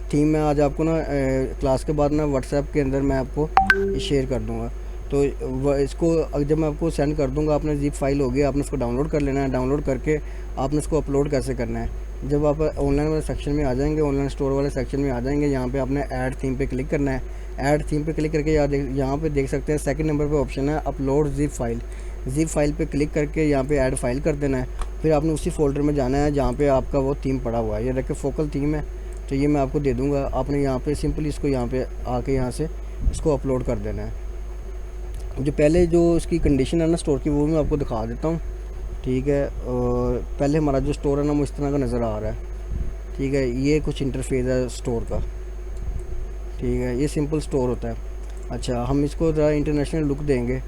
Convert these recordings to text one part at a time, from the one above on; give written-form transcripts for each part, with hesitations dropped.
Theme मैं आज आपको ना क्लास के बाद ना व्हाट्सएप के अंदर मैं आपको शेयर कर दूँगा। तो इसको जब मैं आपको सेंड कर दूँगा, आपने ज़िप फाइल होगी, आपने उसको डाउनलोड कर लेना है। डाउनलोड करके आपने इसको अपलोड कैसे करना है, जब आप ऑनलाइन वाले सेक्शन में आ जाएंगे, ऑनलाइन स्टोर वाले सेक्शन में आ जाएंगे, यहाँ पे आपने ऐड थीम पे क्लिक करना है। ऐड थीम पे क्लिक करके यहाँ पे देख सकते हैं सेकंड नंबर पे ऑप्शन है upload zip file. Zip file पे क्लिक करके यहाँ पे ऐड फाइल कर देना है। फिर आपने उसी फोल्डर में जाना है जहाँ पे आपका वो थीम पड़ा हुआ है। ये देखिए फोकल थीम है, तो ये मैं आपको दे दूँगा। आपने यहाँ पे सिंपली इसको यहाँ पे आके यहाँ से इसको अपलोड कर देना है। जो पहले जो इसकी कंडीशन है ना स्टोर की, वो मैं आपको दिखा देता हूँ। ठीक है, और पहले हमारा जो स्टोर है ना वो इस तरह का नज़र आ रहा है। ठीक है, ये कुछ इंटरफेस है स्टोर का। ठीक है, ये सिंपल स्टोर होता है। अच्छा, हम इसको ज़रा इंटरनेशनल लुक देंगे।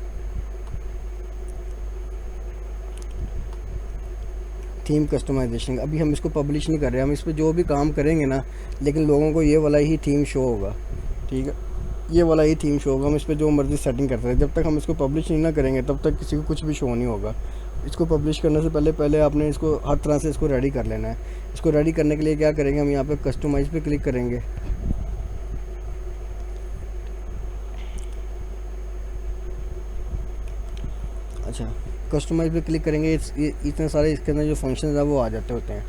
थीम कस्टमाइजेशन, अभी हम इसको पब्लिश नहीं कर रहे, हम इस पर जो भी काम करेंगे ना, लेकिन लोगों को ये वाला ही थीम शो होगा। ठीक है, ये वाला ही थीम शो होगा। हम इस पर जो मर्ज़ी सेटिंग करते हैं, जब तक हम इसको पब्लिश नहीं ना करेंगे तब तक किसी को कुछ भी शो नहीं होगा। इसको पब्लिश करने से पहले पहले आपने इसको हर तरह से इसको रेडी कर लेना है। इसको रेडी करने के लिए क्या करेंगे, हम यहाँ पे कस्टमाइज़ पे क्लिक करेंगे। अच्छा, कस्टमाइज़ पे क्लिक करेंगे, इतने सारे इसके अंदर जो फंक्शन है वो आ जाते होते हैं।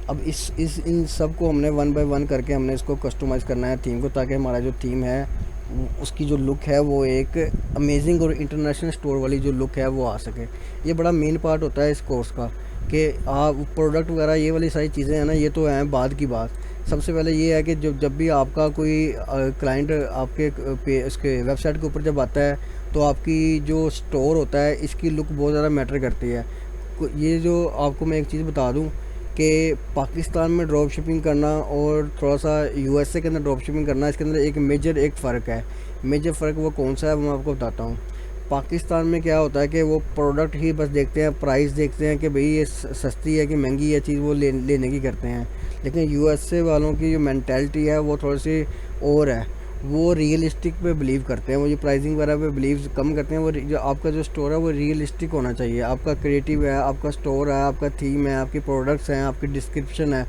अब इस इन सब को हमने वन बाय वन करके हमने इसको कस्टमाइज़ करना है थीम को, ताकि हमारा जो थीम है उसकी जो लुक है वो एक अमेजिंग और इंटरनेशनल स्टोर वाली जो लुक है वो आ सके। ये बड़ा मेन पार्ट होता है इस कोर्स का, कि आप प्रोडक्ट वगैरह ये वाली सारी चीज़ें हैं ना, ये तो हैं बाद की बात। सबसे पहले ये है कि जब भी आपका कोई क्लाइंट आपके इसके वेबसाइट के ऊपर जब आता है, तो आपकी जो स्टोर होता है इसकी लुक बहुत ज़्यादा मैटर करती है। ये जो आपको मैं एक चीज़ बता दूं कि पाकिस्तान में ड्रॉप शिपिंग करना और थोड़ा सा यूएसए के अंदर ड्रॉप शिपिंग करना, इसके अंदर एक मेजर फ़र्क है। मेजर फ़र्क वो कौन सा है वो मैं आपको बताता हूँ। पाकिस्तान में क्या होता है कि वो प्रोडक्ट ही बस देखते हैं, प्राइस देखते हैं कि भाई ये सस्ती है कि महंगी है चीज़, वो लेने की करते हैं। लेकिन यूएसए वालों की जो मैंटेलिटी है वो थोड़ी सी और है। वो रियलिस्टिक पे बिलीव करते हैं, वो जो प्राइसिंग वगैरह पे बिलीव कम करते हैं। वो जो आपका जो स्टोर है वो रियलिस्टिक होना चाहिए। आपका क्रिएटिव है, आपका स्टोर है, आपका थीम है, आपकी प्रोडक्ट्स हैं, आपकी डिस्क्रिप्शन है,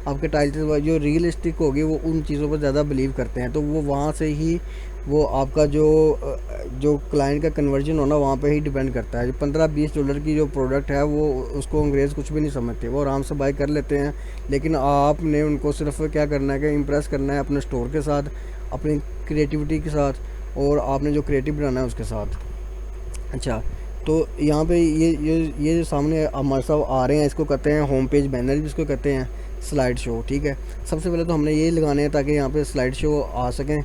आपके टाइटल्स जो रियलिस्टिक होगी, वो उन चीज़ों पर ज़्यादा बिलीव करते हैं। तो वो वहाँ से ही वो आपका जो क्लाइंट का कन्वर्जन होना वहाँ पे ही डिपेंड करता है। जो $15-20 की जो प्रोडक्ट है वो उसको अंग्रेज़ कुछ भी नहीं समझते, वो आराम से बाय कर लेते हैं। लेकिन आपने उनको सिर्फ क्या करना है कि इम्प्रेस करना है अपने स्टोर के साथ, अपनी क्रिएटिविटी के साथ, और आपने जो क्रिएटिव बनाना है उसके साथ। अच्छा, तो यहाँ पे ये जो सामने हमारे साथ आ रहे हैं, इसको कहते हैं होम पेज बैनर, जिसको कहते हैं स्लाइड शो। ठीक है, सबसे पहले तो हमने ये लगाने हैं ताकि यहाँ पे स्लाइड शो आ सकें।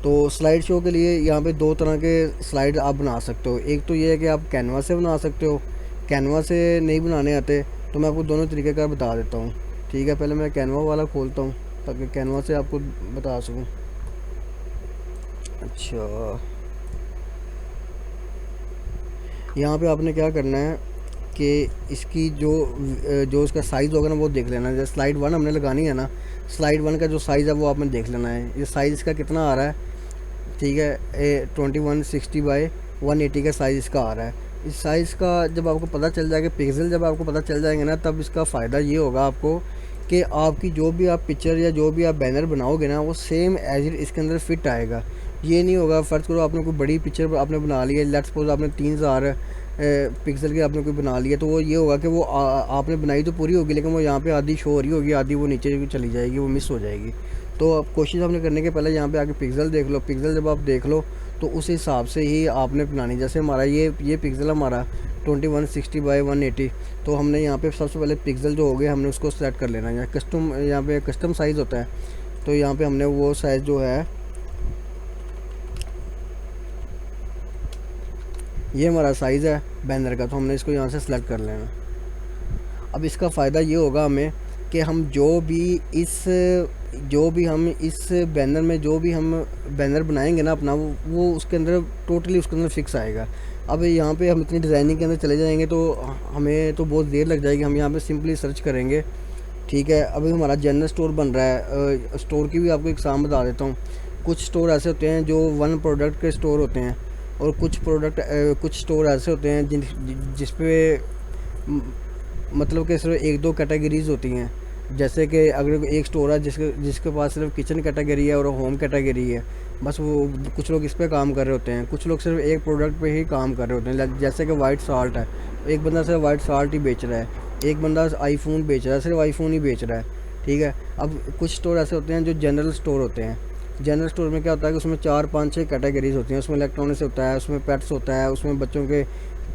तो स्लाइड शो के लिए यहाँ पे दो तरह के स्लाइड आप बना सकते हो। एक तो ये है कि आप कैनवा से बना सकते हो, कैनवा से नहीं बनाने आते तो मैं आपको दोनों तरीके का बता देता हूँ। ठीक है, पहले मैं कैनवा वाला खोलता हूँ ताकि कैनवा से आपको बता सकूँ। अच्छा, यहाँ पे आपने क्या करना है कि इसकी जो इसका साइज़ होगा ना वो देख लेना है। जैसे स्लाइड 1 हमने लगानी है ना, स्लाइड 1 का जो साइज़ है वो आपने देख लेना है। ये साइज़ इसका कितना आ रहा है। ठीक है, 2160 बाई 180 का साइज़ इसका आ रहा है। इस साइज़ का जब आपको पता चल जाएगा, पिक्सल जब आपको पता चल जाएंगे ना, तब इसका फ़ायदा ये होगा आपको कि आपकी जो भी आप पिक्चर या जो भी आप बैनर बनाओगे ना, वो सेम एज इट इसके अंदर फिट आएगा। ये नहीं होगा, फ़र्ज़ करो आपने कोई बड़ी पिक्चर आपने बना ली है, लेट्स सपोज आपने 3000 पिक्सल की आपने कोई बना लिया, तो वो ये होगा कि वो आपने बनाई तो पूरी होगी, लेकिन वो यहाँ पे आधी शो हो रही होगी, आधी वो नीचे चली जाएगी, वो मिस हो जाएगी। तो अब कोशिश आपने करने के पहले यहाँ पे आके पिक्सल देख लो। पिक्सल जब आप देख लो तो उस हिसाब से ही आपने बनानी। जैसे हमारा ये पिक्सल हमारा 2160 बाई 180, तो हमने यहाँ पे सबसे पहले पिक्सल जो हो गए हमने उसको सेलेक्ट कर लेना है। यहाँ पे कस्टम साइज़ होता है, तो यहाँ पे हमने वो साइज़ जो है, ये हमारा साइज़ है बैनर का, तो हमने इसको यहाँ से सेलेक्ट कर लेना। अब इसका फ़ायदा ये होगा हमें कि हम जो भी हम इस बैनर में जो भी हम बैनर बनाएंगे ना अपना, वो उसके अंदर टोटली उसके अंदर फिक्स आएगा। अब यहाँ पे हम इतनी डिज़ाइनिंग के अंदर चले जाएंगे तो हमें तो बहुत देर लग जाएगी। हम यहाँ पे सिंपली सर्च करेंगे। ठीक है, अभी हमारा जनरल स्टोर बन रहा है। स्टोर की भी आपको एग्जाम बता देता हूँ। कुछ स्टोर ऐसे होते हैं जो वन प्रोडक्ट के स्टोर होते हैं, और कुछ स्टोर ऐसे होते हैं जिस पे मतलब कि सिर्फ एक दो कैटेगरीज़ होती हैं। जैसे कि अगर एक स्टोर है जिसके जिसके पास सिर्फ किचन कैटेगरी है और होम कैटेगरी है, बस वो कुछ लोग इस पे काम कर रहे होते हैं, कुछ लोग सिर्फ एक प्रोडक्ट पे ही काम कर रहे होते हैं। जैसे कि वाइट साल्ट है, एक बंदा सिर्फ वाइट साल्ट ही बेच रहा है, एक बंदा आईफोन बेच रहा है, सिर्फ आईफोन ही बेच रहा है। ठीक है। अब कुछ स्टोर ऐसे होते हैं जो जनरल स्टोर होते हैं। जनरल स्टोर में क्या होता है कि उसमें 4 5 6 कैटेगरीज होती हैं। उसमें इलेक्ट्रॉनिक्स होता है, उसमें पेट्स होता है, उसमें बच्चों के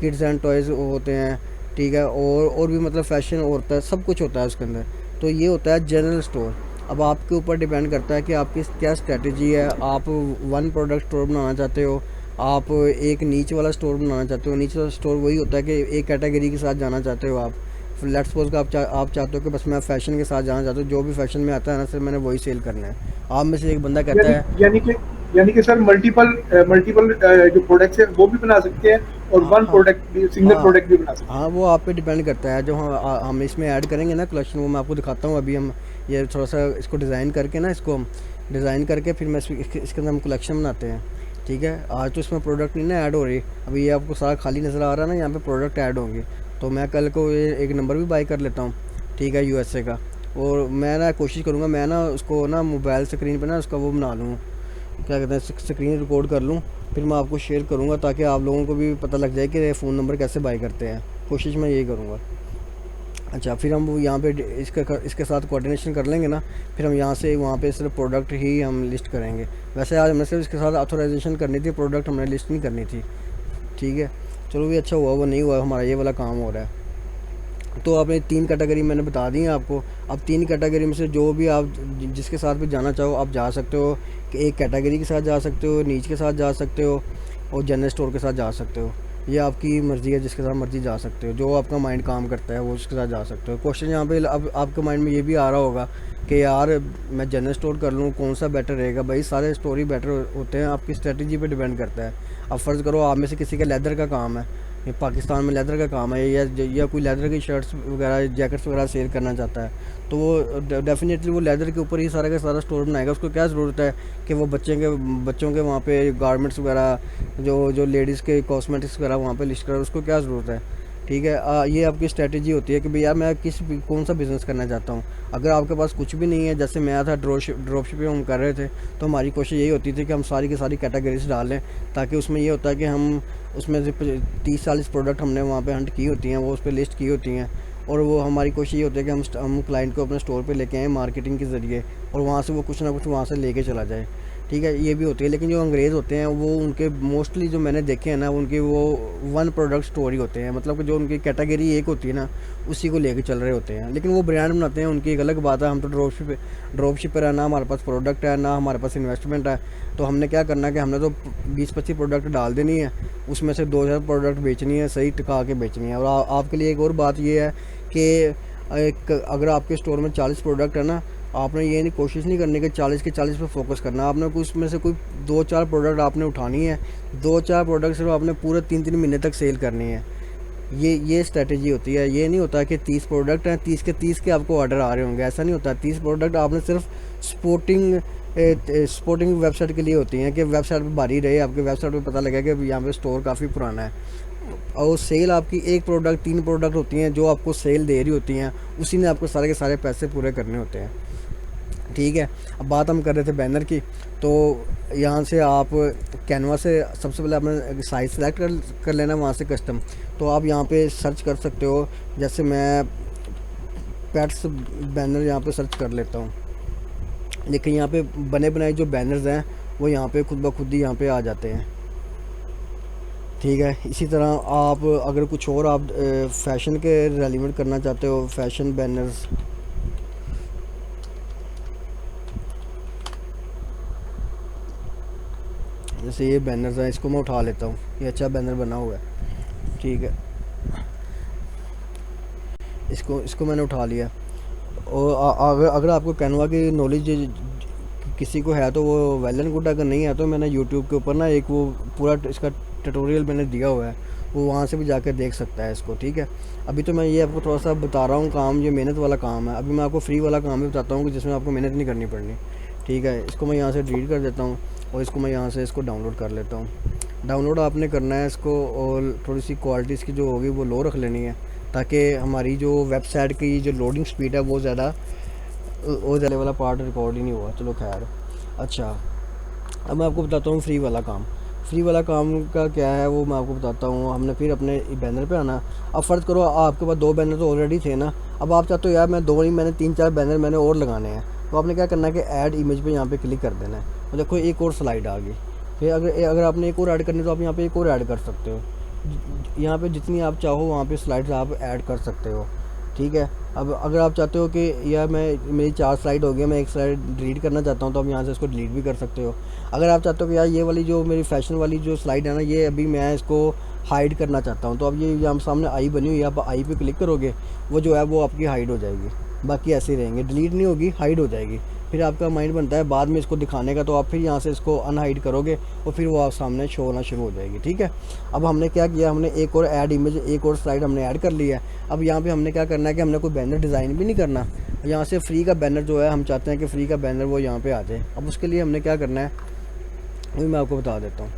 किड्स एंड टॉयज़ होते हैं। ठीक है। और भी मतलब फैशन होता है, सब कुछ होता है उसके अंदर। तो ये होता है जनरल स्टोर। अब आपके ऊपर डिपेंड करता है कि आपकी क्या स्ट्रेटजी है। आप वन प्रोडक्ट स्टोर बनाना चाहते हो, आप एक नीच वाला स्टोर बनाना चाहते हो। नीच वाला स्टोर वही होता है कि एक कैटेगरी के साथ जाना चाहते हो आप। लेट्स सपोज का आप चाहते हो कि बस मैं फ़ैशन के साथ जाना चाहता हूँ, जो भी फ़ैशन में आता है ना सर मैंने वही सेल करना है। आप में से एक बंदा कहता यानी है यानी कि यानी कि सर मल्टीपल मल्टीपल जो प्रोडक्ट्स है वो भी बना सकते हैं, और हाँ वन हाँ प्रोडक्ट भी, सिंगल हाँ प्रोडक्ट भी बना सकते हाँ, वो आप पे डिपेंड करता है। जो हम इसमें ऐड करेंगे ना कलेक्शन, वो मैं आपको दिखाता हूँ। अभी हम ये थोड़ा सा इसको डिज़ाइन करके ना, इसको हम डिज़ाइन करके फिर मैं इसके अंदर हम कलेक्शन बनाते हैं। ठीक है। आज तो इसमें प्रोडक्ट नहीं ना ऐड हो रही, अभी ये आपको सारा खाली नज़र आ रहा है ना, यहाँ पे प्रोडक्ट ऐड होंगे। तो मैं कल को ये एक नंबर भी बाई कर लेता हूँ। ठीक है, यूएसए का। और मैं ना कोशिश करूँगा, मैं ना उसको ना मोबाइल स्क्रीन पे ना उसका वो बना लूँ, क्या कहते हैं, स्क्रीन रिकॉर्ड कर लूँ, फिर मैं आपको शेयर करूँगा ताकि आप लोगों को भी पता लग जाए कि फ़ोन नंबर कैसे बाई करते हैं। कोशिश मैं यही करूँगा। अच्छा, फिर हम वो यहाँ पे इसके साथ कोऑर्डिनेशन कर लेंगे ना, फिर हम यहाँ से वहाँ पे सिर्फ प्रोडक्ट ही हम लिस्ट करेंगे। वैसे आज हमने सिर्फ इसके साथ ऑथोराइजेशन करनी थी, प्रोडक्ट हमने लिस्ट नहीं करनी थी। ठीक है। चलो भी अच्छा हुआ वो नहीं हुआ, हमारा ये वाला काम हो रहा है। तो आपने 3 कैटेगरी मैंने बता दी हैं आपको। अब 3 कैटेगरी में से जो भी आप जिसके साथ भी जाना चाहो आप जा सकते हो। कि एक कैटेगरी के साथ जा सकते हो, नीच के साथ जा सकते हो, और जनरल स्टोर के साथ जा सकते हो। ये आपकी मर्ज़ी है, जिसके साथ मर्ज़ी जा सकते हो। जो आपका माइंड काम करता है वो उसके साथ जा सकते हो। क्वेश्चन यहाँ पे अब आपके माइंड में ये भी आ रहा होगा कि यार मैं जनरल स्टोर कर लूँ, कौन सा बेटर रहेगा। भाई सारे स्टोर ही बेटर होते हैं, आपकी स्ट्रेटजी पे डिपेंड करता है। अब फ़र्ज़ करो आप में से किसी का लेदर का काम है, ये पाकिस्तान में लेदर का काम है, या कोई लेदर की शर्ट्स वगैरह जैकेट्स वगैरह सेल करना चाहता है, तो वो डेफिनेटली वो लेदर के ऊपर ही सारा का सारा स्टोर बनाएगा। उसको क्या ज़रूरत है कि वो बच्चों के वहाँ पे गारमेंट्स वगैरह, जो जो लेडीज़ के कॉस्मेटिक्स वगैरह वहाँ पे लिस्ट करा, उसको क्या ज़रूरत है। ठीक है। ये आपकी स्ट्रेटजी होती है कि भैया मैं कौन सा बिज़नेस करना चाहता हूँ। अगर आपके पास कुछ भी नहीं है, जैसे मैं था ड्रॉप शिपिंग हम कर रहे थे, तो हमारी कोशिश यही होती थी कि हम सारी की सारी कैटेगरीज डाल लें, ताकि उसमें ये होता है कि हम उसमें से 30 40 प्रोडक्ट हमने वहाँ पे हंट की होती हैं, वो उस पर लिस्ट की होती हैं। और वो हमारी कोशिश ये होती है कि हम क्लाइंट को अपने स्टोर पे लेके आएँ मार्केटिंग के ज़रिए, और वहाँ से वो कुछ ना कुछ वहाँ से लेके चला जाए। ठीक है, ये भी होती है। लेकिन जो अंग्रेज़ होते हैं वो उनके मोस्टली जो मैंने देखे हैं ना, उनके वो वन प्रोडक्ट स्टोर ही होते हैं। मतलब कि जो उनकी कैटेगरी एक होती है ना, उसी को लेके चल रहे होते हैं। लेकिन वो ब्रांड बनाते हैं, उनकी एक अलग बात है। हम तो ड्रॉप शिपर है ना, हमारे पास प्रोडक्ट है ना, हमारे पास इन्वेस्टमेंट है। तो हमने क्या करना है कि हमने तो 20 25 प्रोडक्ट डाल देनी है, उसमें से 2 4 प्रोडक्ट बेचनी है, सही टिका के बेचनी है। और आपके लिए एक और बात ये है कि अगर आपके स्टोर में 40 प्रोडक्ट है ना, आपने ये नहीं कोशिश नहीं करनी कि 40 के 40 पे फोकस करना। आपने कुछ उसमें से कोई 2 4 प्रोडक्ट आपने उठानी है, 2 4 प्रोडक्ट सिर्फ आपने पूरे 3 3 महीने तक सेल करनी है। ये स्ट्रेटजी होती है। ये नहीं होता कि 30 प्रोडक्ट हैं, 30 के 30 के आपको ऑर्डर आ रहे होंगे, ऐसा नहीं होता। 30 प्रोडक्ट आपने सिर्फ स्पोर्टिंग स्पोर्टिंग वेबसाइट के लिए होती हैं कि वेबसाइट पे भारी रहे, आपके वेबसाइट पे पता लगे कि यहाँ पे स्टोर काफ़ी पुराना है। और सेल आपकी एक प्रोडक्ट 3 प्रोडक्ट होती हैं जो आपको सेल दे रही होती हैं, उसी ने आपको सारे के सारे पैसे पूरे करने होते हैं। ठीक है। अब बात हम कर रहे थे बैनर की। तो यहाँ से आप कैनवा से सबसे पहले आपने साइज़ सेलेक्ट कर लेना, वहाँ से कस्टम। तो आप यहाँ पे सर्च कर सकते हो, जैसे मैं पेट्स बैनर यहाँ पे सर्च कर लेता हूँ। लेकिन यहाँ पे बने बनाए जो बैनर्स हैं वो यहाँ पे खुद ब खुद ही यहाँ पे आ जाते हैं। ठीक है। इसी तरह आप अगर कुछ और आप फैशन के रेलिवेंट करना चाहते हो, फैशन बैनर्स, जैसे ये बैनर्स हैं, इसको मैं उठा लेता हूँ, ये अच्छा बैनर बना हुआ है। ठीक है, इसको इसको मैंने उठा लिया। और अगर आपको कैनवा की नॉलेज किसी को है तो वो वेल एंड गुड, अगर नहीं है तो मैंने यूट्यूब के ऊपर ना एक वो पूरा इसका ट्यूटोरियल मैंने दिया हुआ है, वो वहाँ से भी जाकर देख सकता है इसको। ठीक है। अभी तो मैं ये आपको थोड़ा सा बता रहा हूँ काम, ये मेहनत वाला काम है। अभी मैं आपको फ्री वाला काम भी बताता हूँ कि जिसमें आपको मेहनत नहीं करनी पड़नी। ठीक है। इसको मैं यहाँ से डिलीट कर देता हूँ, और इसको मैं यहाँ से इसको डाउनलोड कर लेता हूँ। डाउनलोड आपने करना है इसको, और थोड़ी सी क्वालिटी इसकी जो होगी वो लो रख लेनी है, ताकि हमारी जो वेबसाइट की जो लोडिंग स्पीड है वो ज़्यादा वो जले वाला पार्ट रिकॉर्ड ही नहीं हुआ, चलो खैर। अच्छा, अब मैं आपको बताता हूँ फ्री वाला काम। फ्री वाला काम का क्या है वो मैं आपको बताता हूँ। हमने फिर अपने बैनर पे आना। अब फ़र्ज़ करो आपके पास 2 बैनर तो ऑलरेडी थे ना, अब आप चाहते हो यार मैं 2 नहीं, मैंने 3-4 बैनर मैंने और लगाने हैं, तो आपने क्या करना है कि ऐड इमेज पे यहाँ पे क्लिक कर देना है। तो देखो एक और स्लाइड आ गई। फिर अगर आपने एक और ऐड करनी है तो आप यहाँ पे एक और ऐड कर सकते हो। यहाँ पे जितनी आप चाहो वहाँ पे स्लाइड्स आप ऐड कर सकते हो, ठीक है। अब अगर आप चाहते हो कि यार मेरी 4 स्लाइड हो गया, मैं एक स्लाइड डिलीट करना चाहता हूँ, तो आप यहाँ से इसको डिलीट भी कर सकते हो। अगर आप चाहते हो कि यार ये वाली जो मेरी फैशन वाली जो स्लाइड है ना, ये अभी मैं इसको हाइड करना चाहता हूँ, तो अब ये यहाँ सामने आई बनी हुई है, आप आई पे क्लिक करोगे, वो जो है वो आपकी हाइड हो जाएगी। बाकी ऐसे ही रहेंगे, डिलीट नहीं होगी, हाइड हो जाएगी। फिर आपका माइंड बनता है बाद में इसको दिखाने का, तो आप फिर यहाँ से इसको अनहाइड करोगे और फिर वो आप सामने शो होना शुरू हो जाएगी, ठीक है। अब हमने क्या किया, हमने एक और ऐड इमेज, एक और स्लाइड हमने ऐड कर लिया है। अब यहाँ पे हमने क्या करना है कि हमने कोई बैनर डिज़ाइन भी नहीं करना। यहाँ से फ्री का बैनर जो है, हम चाहते हैं कि फ्री का बैनर वो यहाँ पे आ जाए। अब उसके लिए हमने क्या करना है वो मैं आपको बता देता हूँ।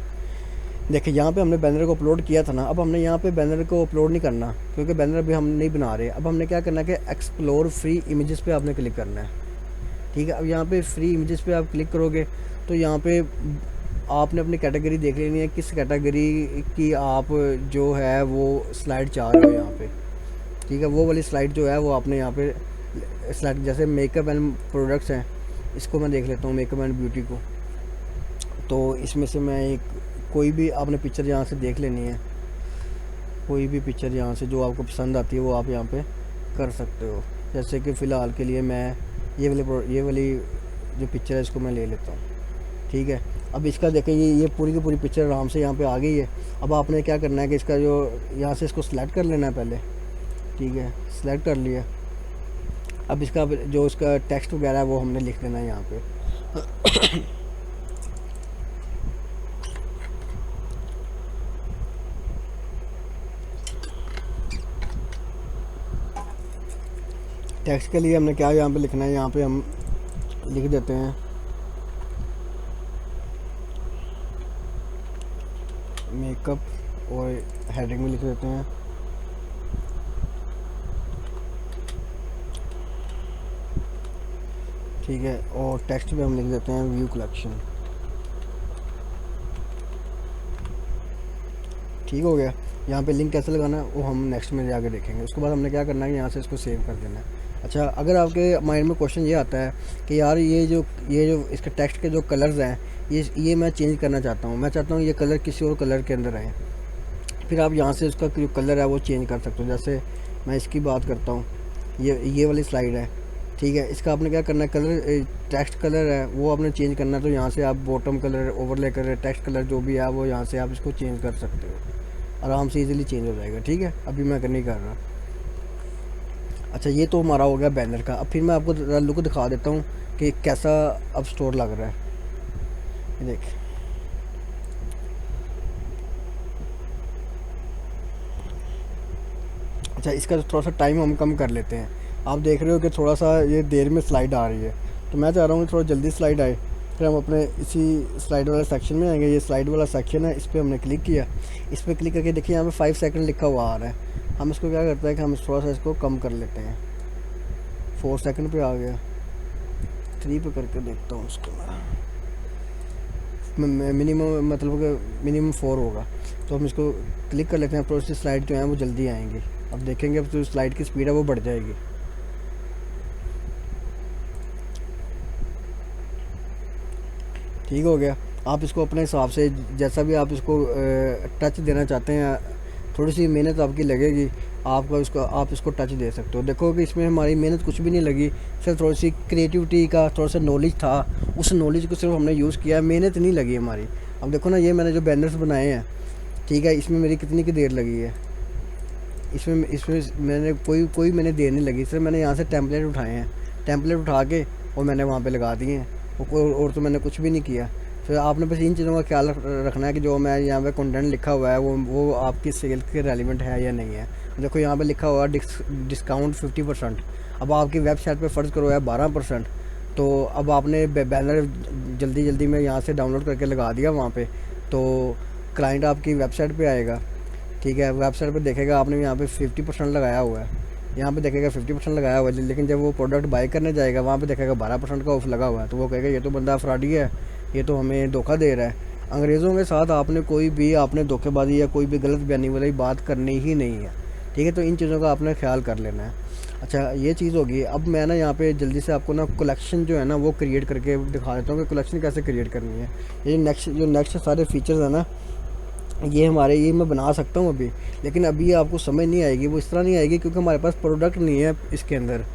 देखिए यहाँ पे हमने बैनर को अपलोड किया था ना, अब हमने यहाँ पे बैनर को अपलोड नहीं करना, क्योंकि बैनर अभी हम नहीं बना रहे। अब हमने क्या करना है कि एक्सप्लोर फ्री इमेजेस पे आपने क्लिक करना है, ठीक है। अब यहाँ पे फ्री इमेजेस पे आप क्लिक करोगे तो यहाँ पे आपने अपनी कैटेगरी देख लेनी है, किस कैटेगरी की आप जो है वो स्लाइड चाह रहे हो यहाँ पे, ठीक है। वो वाली स्लाइड जो है वो आपने यहाँ पे स्लाइड, जैसे मेकअप एंड प्रोडक्ट्स हैं, इसको मैं देख लेता हूँ मेकअप एंड ब्यूटी को। तो इसमें से मैं एक कोई भी आपने पिक्चर यहाँ से देख लेनी है, कोई भी पिक्चर यहाँ से जो आपको पसंद आती है वो आप यहाँ पे कर सकते हो। जैसे कि फ़िलहाल के लिए मैं ये वाली जो पिक्चर है इसको मैं ले लेता हूँ, ठीक है। अब इसका देखें ये पूरी की पूरी पिक्चर आराम से यहाँ पे आ गई है। अब आपने क्या करना है कि इसका जो यहाँ से इसको सिलेक्ट कर लेना है पहले, ठीक है, सिलेक्ट कर लिया। अब इसका जो इसका टेक्स्ट वगैरह है वो हमने लिख देना है यहाँ पे। टेक्स्ट के लिए हमने क्या यहाँ पे लिखना है, यहाँ पे हम लिख देते हैं मेकअप और हेडिंग में लिख देते हैं ठीक है। और टेक्स्ट में हम लिख देते हैं व्यू कलेक्शन, ठीक हो गया। यहाँ पे लिंक कैसे लगाना है वो हम नेक्स्ट में जाके देखेंगे। उसके बाद हमने क्या करना है, यहाँ से इसको सेव कर देना है। अच्छा, अगर आपके माइंड में क्वेश्चन ये आता है कि यार ये जो इसके टेक्स्ट के जो कलर्स हैं ये मैं चेंज करना चाहता हूँ, मैं चाहता हूँ ये कलर किसी और कलर के अंदर आए, फिर आप यहाँ से उसका जो कलर है वो चेंज कर सकते हो। जैसे मैं इसकी बात करता हूँ, ये वाली स्लाइड है, ठीक है। इसका आपने क्या करना है, कलर टेक्स्ट कलर है वो आपने चेंज करना है। तो यहाँ से आप bottom colour, overlay colour, text colour जो भी है वो यहाँ से आप इसको चेंज कर सकते हो, आराम से इजीली चेंज हो जाएगा, ठीक है। अभी मैं नहीं कर रहा। अच्छा, ये तो हमारा हो गया बैनर का। अब फिर मैं आपको ज़रा लुक दिखा देता हूँ कि कैसा अब स्टोर लग रहा है। ये देख, अच्छा इसका थोड़ा सा टाइम हम कम कर लेते हैं। आप देख रहे हो कि थोड़ा सा ये देर में स्लाइड आ रही है, तो मैं चाह रहा हूँ कि थोड़ा जल्दी स्लाइड आए। फिर हम अपने इसी स्लाइड वाला सेक्शन में आएंगे। ये स्लाइड वाला सेक्शन है, इस पर हमने क्लिक किया। इस पर क्लिक करके देखिए यहाँ पे 5 सेकंड लिखा हुआ आ रहा है। हम इसको क्या करते हैं कि हम थोड़ा सा इसको कम कर लेते हैं। 4 सेकंड पे आ गया, 3 पे करके देखता हूँ उसको मैं। मिनिमम मतलब कि मिनिमम 4 होगा, तो हम इसको क्लिक कर लेते हैं। तो इसकी स्लाइड जो है वो जल्दी आएंगी। अब देखेंगे अब जो स्लाइड की स्पीड है वो बढ़ जाएगी। ठीक हो गया। आप इसको अपने हिसाब से जैसा भी आप इसको टच देना चाहते हैं, थोड़ी सी मेहनत आपकी लगेगी, आप इसको टच दे सकते हो। देखो कि इसमें हमारी मेहनत कुछ भी नहीं लगी, सिर्फ थोड़ी सी क्रिएटिविटी का थोड़ा सा नॉलेज था, उस नॉलेज को सिर्फ हमने यूज़ किया, मेहनत नहीं लगी हमारी। अब देखो ना, ये मैंने जो बैनर्स बनाए हैं, ठीक है, इसमें मेरी कितनी की देर लगी है। इसमें मैंने कोई मैंने देर नहीं लगी, सिर्फ मैंने यहाँ से टेम्पलेट उठाए हैं, टेम्पलेट उठा के और मैंने वहाँ पे लगा दिए हैं, और तो मैंने कुछ भी नहीं किया। तो आपने बस इन चीज़ों का ख्याल रखना है कि जो मैं यहाँ पे कंटेंट लिखा हुआ है वो आपकी सेल के रेलिवेंट है या नहीं है। देखो यहाँ पे लिखा हुआ है डिस्काउंट 50%। अब आपकी वेबसाइट पे फ़र्ज़ करो है 12%, तो अब आपने बैनर जल्दी में यहाँ से डाउनलोड करके लगा दिया वहाँ पे, तो क्लाइंट आपकी वेबसाइट पे आएगा, ठीक है, वेबसाइट पे देखेगा आपने यहाँ पे 50% लगाया हुआ है, यहाँ पे देखेगा 50% लगाया हुआ है, लेकिन जब वो प्रोडक्ट बाय करने जाएगा वहाँ पे देखेगा 12% का ऑफ लगा हुआ है, तो वो कहेगा ये तो बंदा फ्रॉडी है, ये तो हमें धोखा दे रहा है। अंग्रेज़ों के साथ आपने कोई भी आपने धोखेबाजी या कोई भी गलत बयानी वाली बात करनी ही नहीं है, ठीक है। तो इन चीज़ों का आपने ख्याल कर लेना है। अच्छा, ये चीज़ होगी। अब मैं ना यहाँ पे जल्दी से आपको ना कलेक्शन जो है ना वो क्रिएट करके दिखा देता हूँ कि कलेक्शन कैसे क्रिएट करनी है। ये नेक्स्ट सारे फीचर्स हैं ना, ये मैं बना सकता हूँ अभी, लेकिन अभी आपको समझ नहीं आएगी। वो इस तरह नहीं आएगी क्योंकि हमारे पास प्रोडक्ट नहीं है इसके अंदर,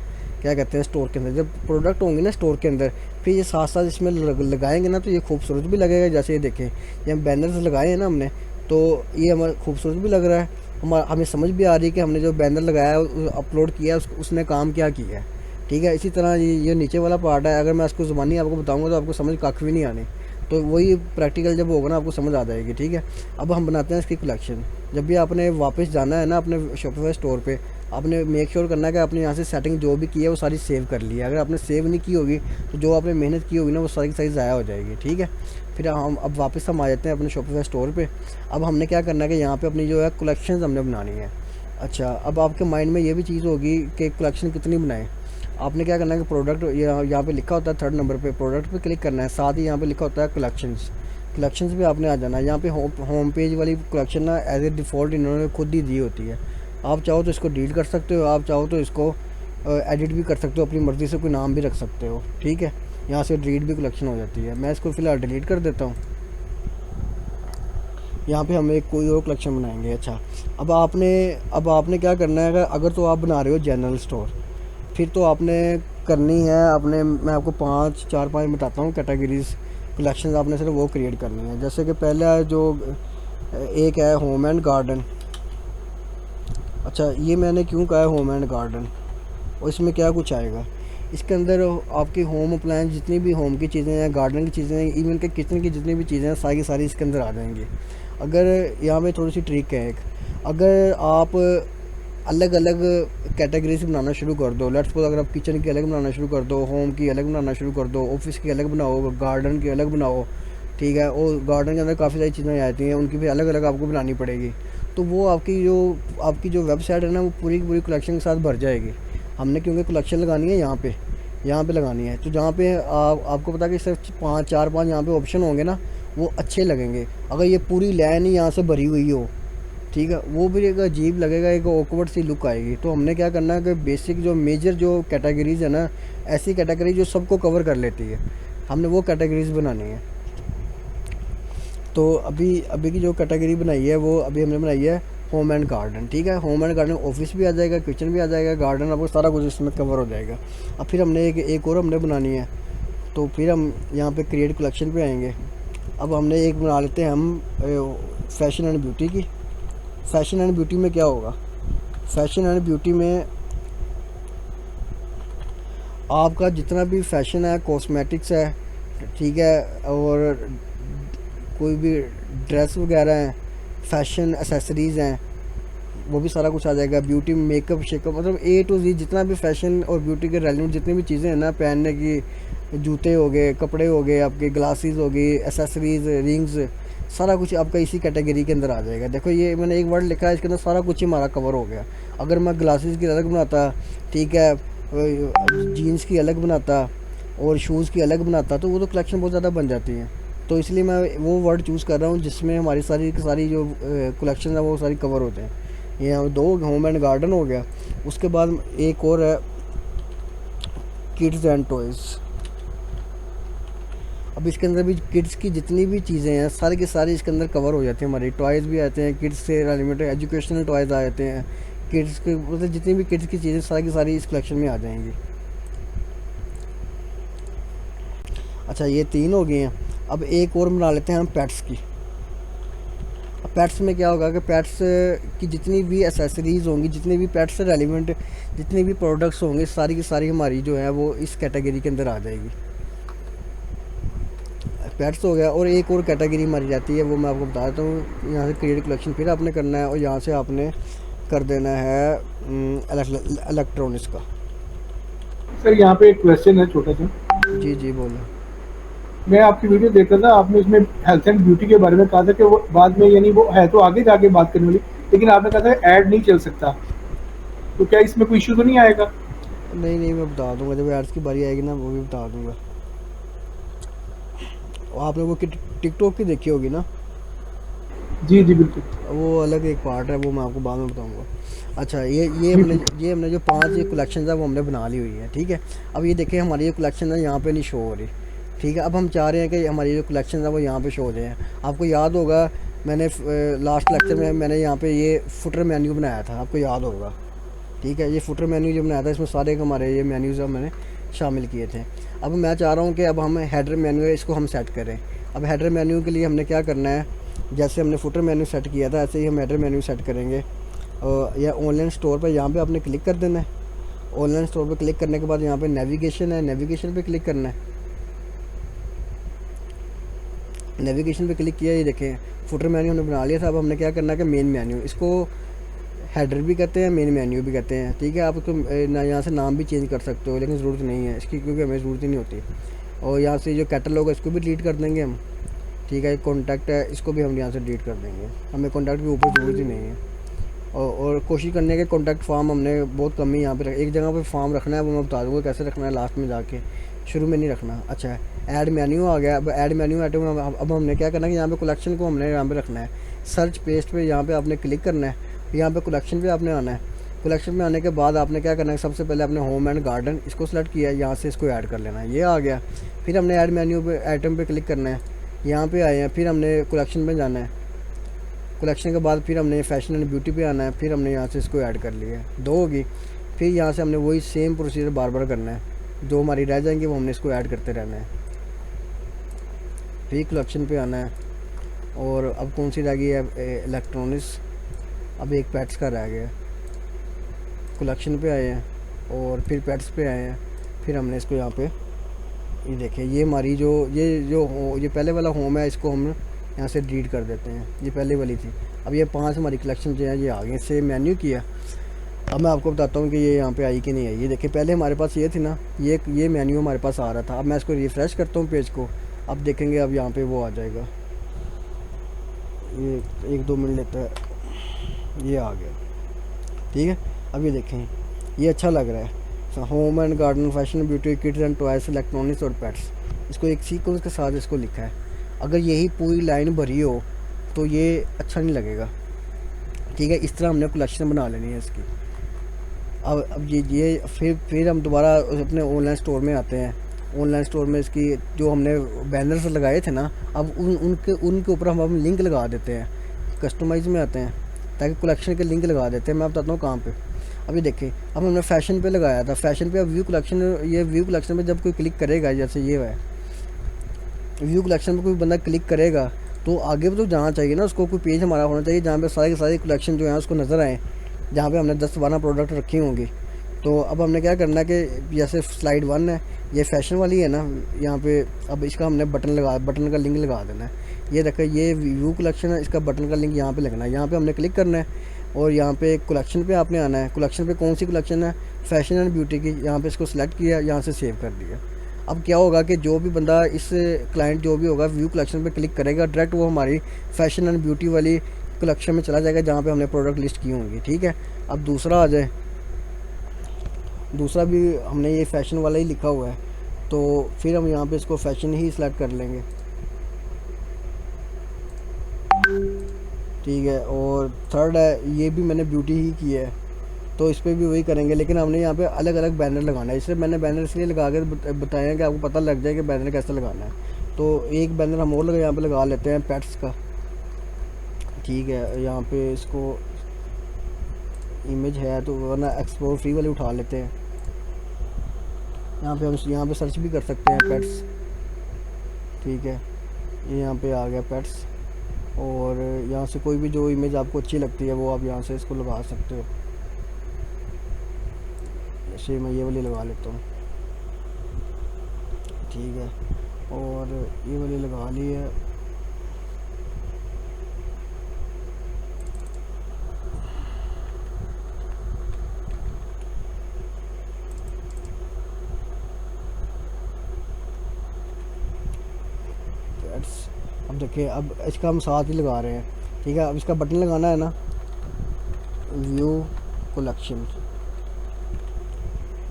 क्या कहते हैं, स्टोर के अंदर। जब प्रोडक्ट होंगे ना स्टोर के अंदर, फिर ये साथ साथ इसमें लगाएंगे ना तो ये खूबसूरत भी लगेगा। जैसे ये देखें, ये हम बैनर्स लगाए हैं ना हमने, तो ये हमारा खूबसूरत भी लग रहा है। हमें समझ भी आ रही है कि हमने जो बैनर लगाया है अपलोड किया है उसने काम क्या किया है, ठीक है। इसी तरह ये नीचे वाला पार्ट है, अगर मैं इसको ज़ुबानी आपको बताऊंगा तो आपको समझ कख भी नहीं आनी, तो वही प्रैक्टिकल जब होगा ना आपको समझ आ जाएगी, ठीक है। अब हम बनाते हैं इसकी कलेक्शन। जब भी आपने वापस जाना है ना अपने शॉपिफाई स्टोर पे, आपने मेक श्योर करना है कि आपने यहाँ से सेटिंग जो भी की है वो सारी सेव कर ली है। अगर आपने सेव नहीं की होगी तो जो आपने मेहनत की होगी ना वो सारी की सारी ज़ाया हो जाएगी, ठीक है। फिर अब वापस हम आ जाते हैं अपने शॉपिफाई स्टोर पे। अब हमने क्या करना है कि यहाँ पे अपनी जो है कलेक्शन हमने बनानी है। अच्छा, अब आपके माइंड में ये भी चीज़ होगी कि कलेक्शन कितनी बनाएं। आपने क्या करना है कि प्रोडक्ट यहाँ पे लिखा होता है 3rd नंबर पे, प्रोडक्ट पे क्लिक करना है। साथ ही यहाँ पे लिखा होता है कलेक्शंस पे आपने आ जाना है। यहाँ पे होम पेज वाली कलेक्शन ना एज ए डिफ़ॉल्ट इन्होंने खुद ही दी होती है। आप चाहो तो इसको डिलीट कर सकते हो, आप चाहो तो इसको एडिट भी कर सकते हो, अपनी मर्ज़ी से कोई नाम भी रख सकते हो, ठीक है। यहाँ से डिलीट भी कलेक्शन हो जाती है। मैं इसको फ़िलहाल डिलीट कर देता हूँ। यहाँ पे हम एक कोई और कलेक्शन बनाएंगे। अच्छा, अब आपने क्या करना है, अगर तो आप बना रहे हो जनरल स्टोर, फिर तो आपने करनी है अपने, मैं आपको 4-5 बताता हूँ कैटेगरीज कलेक्शंस आपने सिर्फ वो क्रिएट करनी है। जैसे कि पहला जो एक है होम एंड गार्डन। अच्छा, ये मैंने क्यों कहा है होम एंड गार्डन, और इसमें क्या कुछ आएगा इसके अंदर। आपकी होम अप्लायंस जितनी भी होम की चीज़ें हैं, गार्डन की चीज़ें हैं, इवन के किचन की जितनी भी चीज़ें हैं, सारी की सारी इसके अंदर आ जाएंगी। अगर यहाँ पे थोड़ी सी ट्रिक है एक, अगर आप अलग अलग कैटेगरीज बनाना शुरू कर दो, लेट्स सपोज अगर आप किचन की अलग बनाना शुरू कर दो, होम की अलग बनाना शुरू कर दो, ऑफिस की अलग बनाओ, गार्डन की अलग बनाओ, ठीक है। और गार्डन के अंदर काफ़ी सारी चीज़ें आ जाती हैं, उनकी भी अलग अलग आपको बनानी पड़ेगी। तो वो आपकी जो वेबसाइट है ना वो पूरी की पूरी कलेक्शन के साथ भर जाएगी। हमने क्योंकि कलेक्शन लगानी है यहाँ पे लगानी है, तो जहाँ पे आपको पता है कि सिर्फ 4-5 यहाँ पे ऑप्शन होंगे ना, वो अच्छे लगेंगे। अगर ये पूरी लाइन ही यहाँ से भरी हुई हो, ठीक है, वो भी एक अजीब लगेगा, एक ऑकवर्ड सी लुक आएगी। तो हमने क्या करना है कि बेसिक जो मेजर जो कैटेगरीज़ है ना, ऐसी कैटेगरी जो सबको कवर कर लेती है, हमने वो कैटेगरीज़ बनानी है। तो अभी अभी की जो कैटेगरी बनाई है वो अभी हमने बनाई है होम एंड गार्डन, ठीक है। होम एंड गार्डन ऑफिस भी आ जाएगा, किचन भी आ जाएगा, गार्डन, आपको सारा कुछ इसमें कवर हो जाएगा। अब फिर हमने एक और हमने बनानी है, तो फिर हम यहाँ पे क्रिएट कलेक्शन पे आएंगे। अब हमने एक बना लेते हैं हम फैशन एंड ब्यूटी की। फैशन एंड ब्यूटी में क्या होगा, फैशन एंड ब्यूटी में आपका जितना भी फैशन है, कॉस्मेटिक्स है, ठीक है, और कोई भी ड्रेस वगैरह हैं, फैशन एसेसरीज़ हैं, वो भी सारा कुछ आ जाएगा। ब्यूटी, मेकअप शेकअप, मतलब A to Z जितना भी फैशन और ब्यूटी के रेलिवेंट जितनी भी चीज़ें हैं ना, पहनने की, जूते हो गए, कपड़े हो गए, आपके ग्लासेस हो गई, एसेसरीज़, रिंग्स, सारा कुछ आपका इसी कैटेगरी के अंदर आ जाएगा। देखो ये मैंने एक वर्ड लिखा है, इसके अंदर सारा कुछ ही हमारा कवर हो गया। अगर मैं ग्लासेस की अलग बनाता, ठीक है, जीन्स की अलग बनाता और शूज़ की अलग बनाता, तो वो तो कलेक्शन बहुत ज़्यादा बन जाती है। तो इसलिए मैं वो वर्ड चूज़ कर रहा हूँ जिसमें हमारी सारी की सारी जो कलेक्शन है वो सारी कवर होते हैं। ये 2 होम एंड गार्डन हो गया। उसके बाद एक और है किड्स एंड टॉयज़। अब इसके अंदर भी किड्स की जितनी भी चीज़ें हैं सारी की सारी इसके अंदर कवर हो जाती हैं। हमारी टॉयज़ भी आते हैं, किड्स से रिलेटेड एजुकेशनल टॉयज़ आ जाते हैं, किड्स के मतलब जितनी भी किड्स की चीज़ें सारी की सारी इस कलेक्शन में आ जाएंगी। अच्छा, ये 3 हो गई हैं। अब एक और बना लेते हैं हम पेट्स की। अब पेट्स में क्या होगा कि पेट्स की जितनी भी एसेसरीज़ होंगी, जितने भी पेट्स से रेलिवेंट जितने भी प्रोडक्ट्स होंगे, सारी की सारी हमारी जो है वो इस कैटेगरी के अंदर आ जाएगी। पेट्स हो गया। और एक और कैटेगरी हमारी जाती है, वो मैं आपको बता देता हूँ। यहाँ से क्रिएट कलेक्शन फिर आपने करना है और यहाँ से आपने कर देना है इलेक्ट्रॉनिक्स का। सर यहाँ पे एक क्वेश्चन है छोटा सा। जी जी बोलो। मैं आपकी वीडियो देख रहा था, आपने इसमें हेल्थ एंड ब्यूटी के बारे में कहा था कि वो बाद में, यानी वो है तो आगे जाके बात करने वाली, लेकिन आपने कहा था ऐड नहीं चल सकता। तो क्या इसमें कोई इशू तो नहीं आएगा? नहीं नहीं, मैं बता दूंगा, जब एड्स की बारी आएगी ना वो भी बता दूंगा। और आपने वो टिकटॉक की देखी होगी ना, जी जी बिल्कुल। वो अलग एक पार्ट है, वो मैं आपको बाद में बताऊंगा। अच्छा, जी ठीक। ये हमने जो 5 ये कलेक्शन है वो हमने बना ली हुई है, ठीक है। अब ये देखें, हमारी ये कलेक्शन है यहाँ पे नहीं शो हो रही, ठीक है। अब हम चाह रहे हैं कि हमारी जो कलेक्शन है वो यहाँ पे शो हो जाए। आपको याद होगा, मैंने लास्ट लेक्चर में मैंने यहाँ पे ये फुटर मेन्यू बनाया था, आपको याद होगा, ठीक है। ये फुटर मेन्यू जो बनाया था, इसमें सारे हमारे ये मेन्यूज़ मैंने शामिल किए थे। अब मैं चाह रहा हूँ कि अब हम हेडर मेन्यू है इसको हम सेट करें। अब हेडर मेन्यू के लिए हमने क्या करना है, जैसे हमने फुटर मेन्यू सेट किया था ऐसे ही हम हेडर मेन्यू सेट करेंगे। या ऑनलाइन स्टोर पर यहाँ पे आपने क्लिक कर देना है। ऑनलाइन स्टोर पर क्लिक करने के बाद यहाँ पे नेविगेशन है, नेविगेशन पे क्लिक करना है। नेविगेशन पे क्लिक किया, ये देखें फुटर मेन्यू हमने बना लिया था। अब हमने क्या करना है कि मेन मेन्यू, इसको हेडर भी कहते हैं, मेन मेन्यू भी कहते हैं, ठीक है। आप इसको ना यहाँ से नाम भी चेंज कर सकते हो, लेकिन ज़रूरत नहीं है इसकी, क्योंकि हमें ज़रूरत ही नहीं होती। और यहाँ से जो कैटलॉग है इसको भी डिलीट कर देंगे हम, ठीक है। कॉन्टैक्ट है, इसको भी हम यहाँ से डिलीट कर देंगे, हमें कॉन्टैक्ट के ऊपर ज़रूरत ही नहीं है। और कोशिश करने के कॉन्टैक्ट फॉर्म हमने बहुत कम ही यहाँ पे एक जगह पे फॉर्म रखना है, वो मैं बता दूँगा कैसे रखना है लास्ट में जाके, शुरू में नहीं रखना। अच्छा, ऐड मेन्यू आ गया। अब ऐड मेन्यू आइटम, अब हमने क्या करना है कि यहाँ पे कलेक्शन को हमने यहाँ पे रखना है। सर्च पेस्ट पे यहाँ पे आपने क्लिक करना है, यहाँ पे कलेक्शन पे आपने आना है। कलेक्शन में आने के बाद आपने क्या करना है, सबसे पहले आपने होम एंड गार्डन इसको सेलेक्ट किया, यहाँ से इसको ऐड कर लेना है, ये आ गया। फिर हमने ऐड मेन्यू पे आइटम पे क्लिक करना है, यहाँ पे आए हैं, फिर हमने कलेक्शन में जाना है। कलेक्शन के बाद फिर हमने फैशन एंड ब्यूटी पे आना है, फिर हमने यहाँ से इसको ऐड कर लिया है, 2 होगी। फिर यहाँ से हमने वही सेम प्रोसीजर बार बार करना है, जो हमारी रह जाएंगे वो हमने इसको ऐड करते रहना है। फिर कलेक्शन पे आना है, और अब कौन सी रह गई है, इलेक्ट्रॉनिक्स। अब एक पेट्स का रह गया। कलेक्शन पे आए हैं और फिर पेट्स पे आए हैं, फिर हमने इसको यहाँ पे, ये देखिए ये हमारी ये पहले वाला होम है, इसको हम यहाँ से डिलीट कर देते हैं, ये पहले वाली थी। अब ये 5 हमारी कलेक्शन जो है ये आ गई, सेम मेन्यू किया। अब मैं आपको बताता हूँ कि ये यहाँ पे आई कि नहीं आई। ये देखिए पहले हमारे पास ये थी ना, ये मेन्यू हमारे पास आ रहा था। अब मैं इसको रिफ़्रेश करता हूँ पेज को, अब देखेंगे अब यहाँ पे वो आ जाएगा। ये 1-2 मिनट लेता है, ये आ गया, ठीक है। अब ये देखें, ये अच्छा लग रहा है, home and garden, fashion, beauty, kids and toys, electronics और पेट्स, इसको एक सीक्वेंस के साथ इसको लिखा है। अगर यही पूरी लाइन भरी हो तो ये अच्छा नहीं लगेगा, ठीक है। इस तरह हमने कलेक्शन बना लेनी है इसकी। अब ये फिर हम दोबारा अपने ऑनलाइन स्टोर में आते हैं। ऑनलाइन स्टोर में इसकी जो हमने बैनर्स लगाए थे ना, अब उनके ऊपर हम लिंक लगा देते हैं। कस्टमाइज़ में आते हैं, ताकि कलेक्शन के लिंक लगा देते हैं। मैं बताता हूँ कहाँ पे। अब ये देखिए, अब हमने फैशन पे लगाया था, फैशन पे अब व्यू कलेक्शन, ये व्यू कलेक्शन पे जब कोई क्लिक करेगा, जैसे ये है व्यू कलेक्शन पे कोई बंदा क्लिक करेगा तो आगे भी तो जाना चाहिए ना, उसको कोई पेज हमारा होना चाहिए जहाँ पे सारे के सारे कलेक्शन जो है उसको नज़र आए, जहाँ पे हमने 10-12 प्रोडक्ट रखी होंगी। तो अब हमने क्या करना है कि जैसे स्लाइड 1 है, ये फैशन वाली है ना, यहाँ पे अब इसका हमने बटन का लिंक लगा देना है। ये देखिए ये व्यू कलेक्शन है, इसका बटन का लिंक यहाँ पे लगना है, यहाँ पे हमने क्लिक करना है और यहाँ पे कलेक्शन पे आपने आना है। कलेक्शन पे कौन सी कलेक्शन है, फैशन एंड ब्यूटी की, यहाँ पे इसको सिलेक्ट किया, यहाँ से सेव कर दिया। अब क्या होगा कि जो भी बंदा इस क्लाइंट जो भी होगा व्यू कलेक्शन पे क्लिक करेगा, डायरेक्ट वो हमारी फैशन एंड ब्यूटी वाली कलेक्शन में चला जाएगा, जहाँ पे हमने प्रोडक्ट लिस्ट की होंगी, ठीक है। अब दूसरा आ जाए, दूसरा भी हमने ये फैशन वाला ही लिखा हुआ है, तो फिर हम यहाँ पे इसको फैशन ही सिलेक्ट कर लेंगे, ठीक है। और थर्ड है, ये भी मैंने ब्यूटी ही की है, तो इस पर भी वही करेंगे, लेकिन हमने यहाँ पे अलग अलग बैनर लगाना है। इसलिए मैंने बैनर इसलिए लगा के बताया कि आपको पता लग जाए कि बैनर कैसे लगाना है। तो एक बैनर हम और यहाँ पे लगा लेते हैं पेट्स का, ठीक है। यहाँ पे इसको इमेज है तो वरना एक्सप्लोर फ्री वाले उठा लेते हैं। यहाँ पे हम यहाँ पे सर्च भी कर सकते हैं पेट्स, ठीक है। ये यहाँ पे आ गया पेट्स, और यहाँ से कोई भी जो इमेज आपको अच्छी लगती है वो आप यहाँ से इसको लगा सकते हो। जैसे मैं ये वाली लगा लेता हूँ, ठीक है, और ये वाली लगा ली है। अब देखिए, अब इसका हम साथ ही लगा रहे हैं, ठीक है। अब इसका बटन लगाना है ना, व्यू कलेक्शन,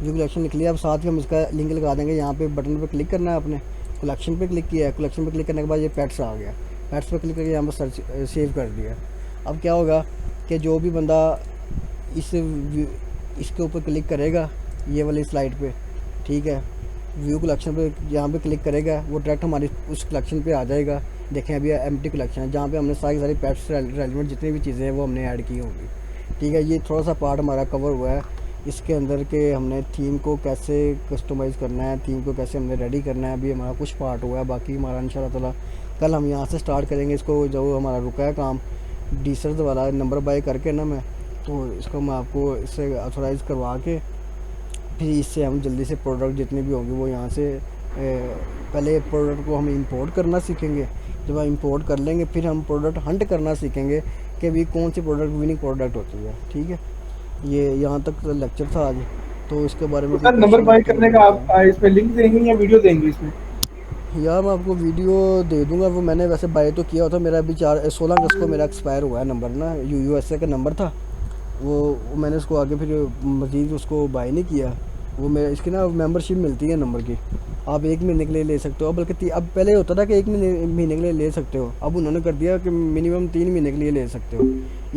व्यू कलेक्शन लिख लिया। अब साथ ही हम इसका लिंक लगा देंगे, यहाँ पे बटन पे क्लिक करना है आपने, कलेक्शन पे क्लिक किया है, कलेक्शन पे क्लिक करने के बाद ये पेट्स आ गया, पेट्स पे क्लिक करके यहाँ पर सर्च सेव कर दिया। अब क्या होगा कि जो भी बंदा इसके ऊपर क्लिक करेगा, ये वाली स्लाइड पे, ठीक है, व्यू कलेक्शन पे यहाँ पे क्लिक करेगा, वो डायरेक्ट हमारी उस कलेक्शन पे आ जाएगा। देखें अभी एम्प्टी कलेक्शन है जहाँ पे हमने सारी पेट्स रेलिवेंट जितनी भी चीज़ें हैं वो हमने ऐड की होंगी, ठीक है। ये थोड़ा सा पार्ट हमारा कवर हुआ है इसके अंदर के हमने थीम को कैसे कस्टमाइज़ करना है, थीम को कैसे हमने रेडी करना है, अभी हमारा कुछ पार्ट हुआ है। बाकी हमारा इंशाल्लाह ताला कल हम यहाँ से स्टार्ट करेंगे इसको, जो हमारा रुका है काम डीसर्स वाला नंबर बाय करके ना मैं, तो इसको मैं आपको इससे ऑथोराइज़ करवा के फिर इससे हम जल्दी से प्रोडक्ट जितने भी होंगे वो यहाँ से पहले प्रोडक्ट को हम इंपोर्ट करना सीखेंगे। जब हम इंपोर्ट कर लेंगे फिर हम प्रोडक्ट हंट करना सीखेंगे कि भी कौन सी प्रोडक्ट विनिंग प्रोडक्ट होती है, ठीक है। ये यहाँ तक लेक्चर था आज, तो इसके बारे में सर नंबर बाय करने का आप इसमें लिंक देंगे या वीडियो देंगे इसमें? यार मैं आपको वीडियो दे दूंगा, वो मैंने वैसे बाय तो किया होता, मेरा अभी 16 अगस्त को मेरा एक्सपायर हुआ है नंबर ना, USA का नंबर था वो मैंने उसको आगे फिर मज़ीद उसको बाय नहीं किया। वो मेरा इसकी ना मेंबरशिप मिलती है नंबर की, आप 1 महीने के लिए ले सकते हो, बल्कि अब पहले होता था कि 1 महीने के लिए ले सकते हो, अब उन्होंने कर दिया कि मिनिमम 3 महीने के लिए ले सकते हो।